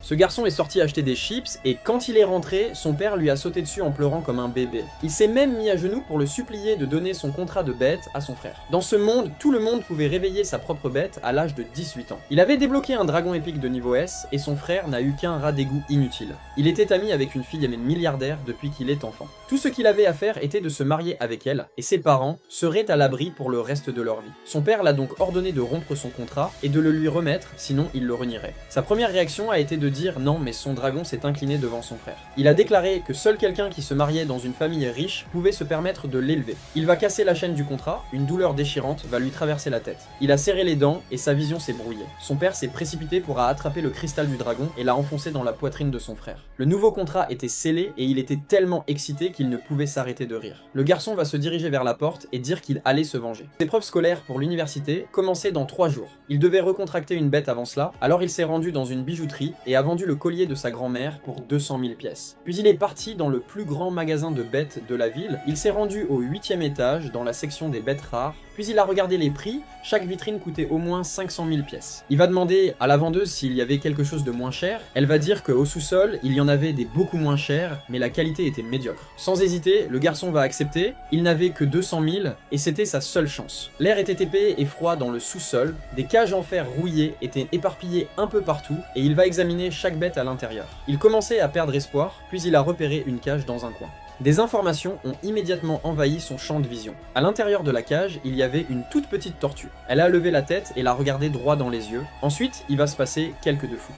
Ce garçon est sorti acheter des chips et quand il est rentré, son père lui a sauté dessus en pleurant comme un bébé. Il s'est même mis à genoux pour le supplier de donner son contrat de bête à son frère. Dans ce monde, tout le monde pouvait réveiller sa propre bête à l'âge de 18 ans. Il avait débloqué un dragon épique de niveau S et son frère n'a eu qu'un rat d'égout inutile. Il était ami avec une fille milliardaire depuis qu'il est enfant. Tout ce qu'il avait à faire était de se marier avec elle et ses parents seraient à l'abri pour le reste de leur vie. Son père l'a donc ordonné de rompre son contrat et de le lui remettre, sinon il le renierait. Sa première réaction a été de dire non, mais son dragon s'est incliné devant son frère. Il a déclaré que seul quelqu'un qui se mariait dans une famille riche pouvait se permettre de l'élever. Il va casser la chaîne du contrat, une douleur déchirante va lui traverser la tête. Il a serré les dents et sa vision s'est brouillée. Son père s'est précipité pour attraper le cristal du dragon et l'a enfoncé dans la poitrine de son frère. Le nouveau contrat était scellé et il était tellement excité qu'il ne pouvait s'arrêter de rire. Le garçon va se diriger vers la porte et dire qu'il allait se venger. Ses épreuves scolaires pour l'université commençaient dans 3 jours. Il devait recontracter une bête avant cela, alors il s'est rendu dans une bijouterie et a vendu le collier de sa grand-mère pour 200 000 pièces. Puis il est parti dans le plus grand magasin de bêtes de la ville, il s'est rendu au 8e étage dans la section des bêtes rares, puis il a regardé les prix, chaque vitrine coûtait au moins 500 000 pièces. Il va demander à la vendeuse s'il y avait quelque chose de moins cher, elle va dire qu'au sous-sol, il y en avait des beaucoup moins chers, mais la qualité était médiocre. Sans hésiter, le garçon va accepter, il n'avait que 200 000, et c'était sa seule chance. L'air était épais et froid dans le sous-sol, des cages en fer rouillées étaient éparpillées un peu partout, et il va examiner chaque bête à l'intérieur. Il commençait à perdre espoir, puis il a repéré une cage dans un coin. Des informations ont immédiatement envahi son champ de vision. À l'intérieur de la cage, il y avait une toute petite tortue. Elle a levé la tête et l'a regardé droit dans les yeux. Ensuite, il va se passer quelques de fou.